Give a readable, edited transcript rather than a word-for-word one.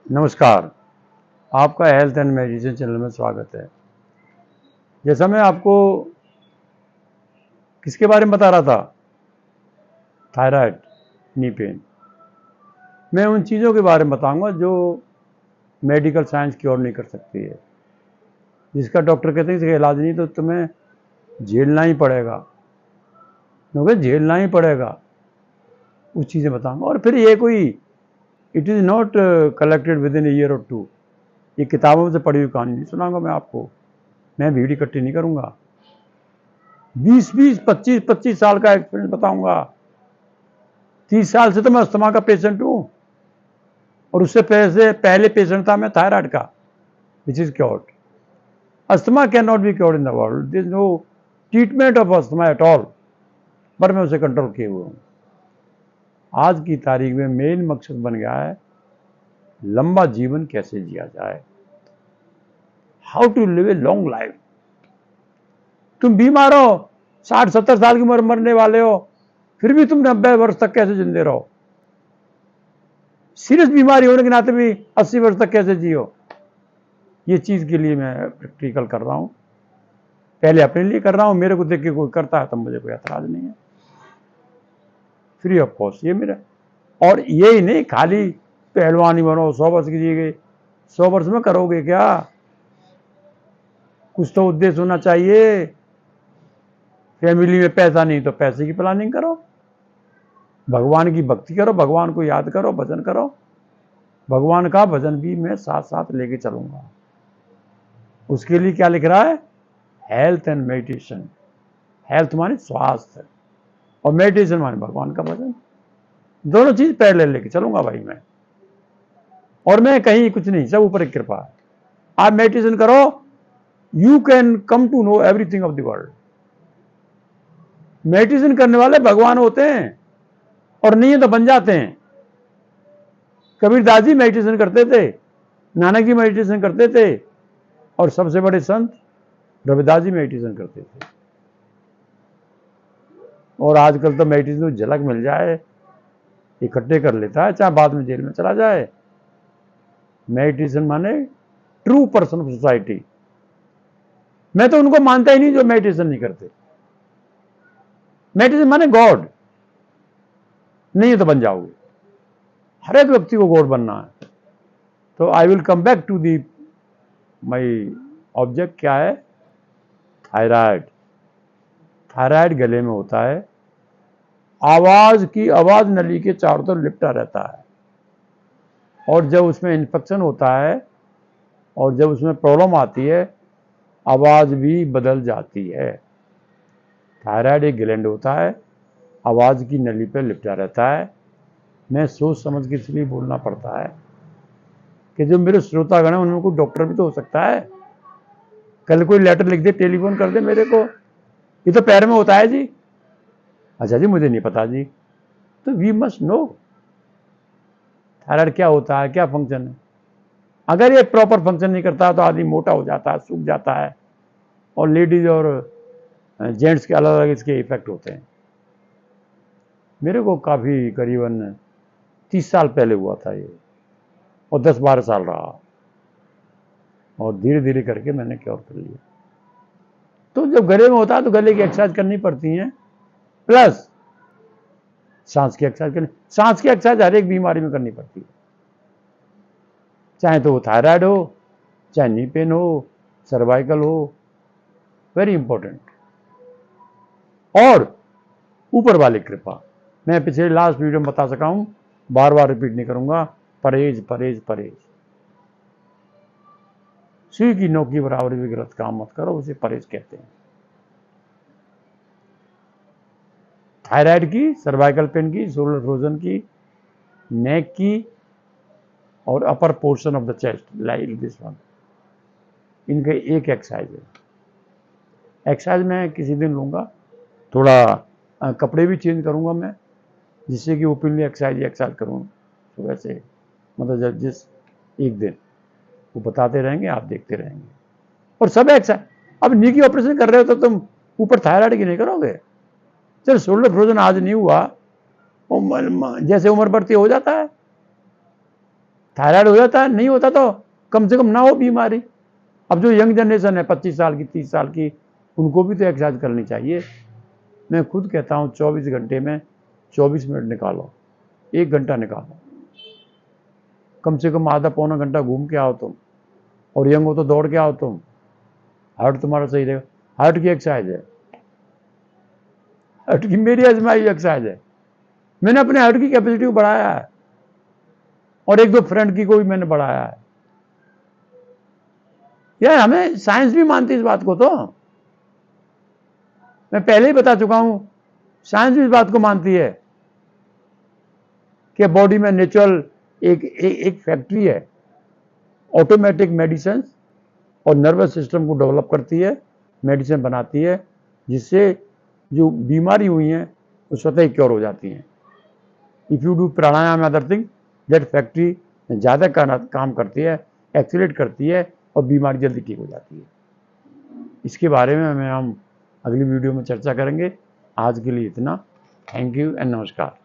नमस्कार, आपका health and medicine channel में स्वागत है। जैसा मैं आपको किसके बारे में बता रहा था, थायराइड, नी पेन, मैं उन चीज़ों के बारे में बताऊंगा जो मेडिकल साइंस क्योर नहीं कर सकती है, जिसका डॉक्टर कहते हैं इसका इलाज नहीं तो तुम्हें झेलना ही पड़ेगा, क्योंकि झेलना ही पड़ेगा। उस चीज़ें बताऊंगा। और फिर ये कोई it is not collected with in year और टू, ये किताबों से पढ़ी हुई कहानी नहीं सुनाऊंगा मैं आपको। मैं भीड़ इकट्ठी नहीं करूंगा। 20-20, 25-25 साल का एक्सपीरियंस बताऊंगा। 30 साल से तो मैं अस्थमा का पेशेंट हूं, और उससे पहले पेशेंट था मैं थायराइड का, which is cured. Asthma can not be cured in the world, there is no treatment of asthma at all, पर मैं उसे कंट्रोल किए हुए हूं। आज की तारीख में मेन मकसद बन गया है लंबा जीवन कैसे जिया जाए, how to live a long life. तुम बीमार हो, 60-70 साल की उम्र मरने वाले हो, फिर भी तुम 90 वर्ष तक कैसे जिंदे रहो। सीरियस बीमारी होने के नाते भी 80 वर्ष तक कैसे जियो। ये चीज के लिए मैं प्रैक्टिकल कर रहा हूं, पहले अपने लिए कर रहा हूं, मेरे को देख के कोई करता है तो मुझे कोई ऐतराज नहीं है, फ्री ऑफ कॉस्ट ये मेरा। और यही नहीं खाली पहलवानी बनो, 100 वर्ष की जिए, 100 वर्ष में करोगे क्या? कुछ तो उद्देश्य होना चाहिए। फैमिली में पैसा नहीं तो पैसे की प्लानिंग करो, भगवान की भक्ति करो, भगवान को याद करो, भजन करो। भगवान का भजन भी मैं साथ साथ लेके चलूंगा। उसके लिए क्या लिख रहा है? Health and meditation. हेल्थ माने स्वास्थ्य और मेडिटेशन माने भगवान का भजन। दोनों चीज पहले लेके चलूंगा भाई मैं। और मैं कहीं कुछ नहीं, सब ऊपर एक कृपा है। आप मेडिटेशन करो, you can come to know everything of the world. Meditation करने वाले भगवान होते हैं, और नहीं है तो बन जाते हैं। कबीरदास जी मेडिटेशन करते थे, नानक जी मेडिटेशन करते थे, और सबसे बड़े संत रविदास जी मेडिटेशन करते थे। और आजकल तो मेडिटेशन को झलक मिल जाए इकट्ठे कर लेता है, चाहे बाद में जेल में चला जाए। मेडिटेशन माने ट्रू पर्सन ऑफ सोसाइटी। मैं तो उनको मानता ही नहीं जो मेडिटेशन नहीं करते। मेडिटेशन माने गॉड, नहीं है तो बन जाओगे। हर एक व्यक्ति को गॉड बनना है। तो I will come back to the my object. क्या है? थायराइड। थायराइड गले में होता है, आवाज नली के चारों तरफ लिपटा रहता है, और जब उसमें इन्फेक्शन होता है और जब उसमें प्रॉब्लम आती है, आवाज भी बदल जाती है। थायराइड एक ग्लैंड होता है, आवाज की नली पर लिपटा रहता है। मैं सोच समझ के इसलिए बोलना पड़ता है कि जो मेरे श्रोतागण है उनमें कोई डॉक्टर भी तो हो सकता है। कल कोई लेटर लिख दे, टेलीफोन कर दे मेरे को, ये तो पैर में होता है जी। अच्छा जी, मुझे नहीं पता जी। तो वी मस्ट नो थायराइड क्या होता है, क्या फंक्शन है। अगर ये प्रॉपर फंक्शन नहीं करता तो आदमी मोटा हो जाता है, सूख जाता है, और लेडीज और जेंट्स के अलग अलग इसके इफेक्ट होते हैं। मेरे को काफी करीबन 30 साल पहले हुआ था ये, और 10-12 साल रहा, और धीरे धीरे करके मैंने क्योर कर लिया। तो जब गले में होता है तो गले की एक्सरसाइज करनी पड़ती है, प्लस सांस की एक्सरसाइज करनी। सांस की एक्सरसाइज हर एक बीमारी में करनी पड़ती है, चाहे तो वो थायराइड हो, चाहे नी पेन हो, सर्वाइकल हो, वेरी इंपॉर्टेंट। और ऊपर वाली कृपा, मैं पिछले लास्ट वीडियो में बता सका हूं, बार बार रिपीट नहीं करूंगा। परहेज परहेज परहेज। सुई की नोक की बराबरी भी गलत काम मत करो, उसे परहेज कहते हैं। थायराइड की, सर्वाइकल पेन की, शोल्डर फ्रोजन की, नेक की, और upper portion of the chest like this one, इनके एक एक्सरसाइज है। एक्सरसाइज मैं किसी दिन लूंगा, थोड़ा कपड़े भी चेंज करूंगा मैं, जिससे कि ओपनली एक्सरसाइज करूँ सुबह से, मतलब जिस एक दिन वो बताते रहेंगे, आप देखते रहेंगे। और सब एक्सरसाइज। अब नी की ऑपरेशन कर रहे हो तो तुम ऊपर थायराइड की नहीं करोगे। चलो शोल्डर फ्रोजन आज नहीं हुआ, जैसे उम्र बढ़ती हो जाता है। थायराइड हो जाता है, नहीं होता तो कम से कम ना हो बीमारी। अब जो यंग जनरेशन है 25 साल की 30 साल की, उनको भी तो एक्सरसाइज करनी चाहिए। मैं खुद कहता हूँ 24 घंटे में 24 मिनट निकालो, 1 घंटा निकालो, कम से कम आधा पौना घंटा घूम के आओ तुम, और यंग हो तो दौड़ के आओ तुम, हार्ट तुम्हारा सही रहेगा। हार्ट की एक्सरसाइज है, हार्ट की मेरी आजमाई एक्सरसाइज है। मैंने अपने हार्ट की कैपेसिटी को बढ़ाया है, और एक दो फ्रेंड की को भी मैंने बढ़ाया है। यार हमें साइंस भी मानती है इस बात को, तो मैं पहले ही बता चुका हूं, साइंस भी इस बात को मानती है कि बॉडी में नेचुरल एक फैक्ट्री है, ऑटोमेटिक मेडिसिन और नर्वस सिस्टम को डेवलप करती है, मेडिसिन बनाती है, जिससे जो बीमारी हुई है वो स्वतः ही क्योर हो जाती हैं। If you do pranayama other thing, that factory ज़्यादा काम करती है, एक्सीलरेट करती है, और बीमारी जल्दी ठीक हो जाती है। इसके बारे में हम अगली वीडियो में चर्चा करेंगे। आज के लिए इतना। थैंक यू एंड नमस्कार।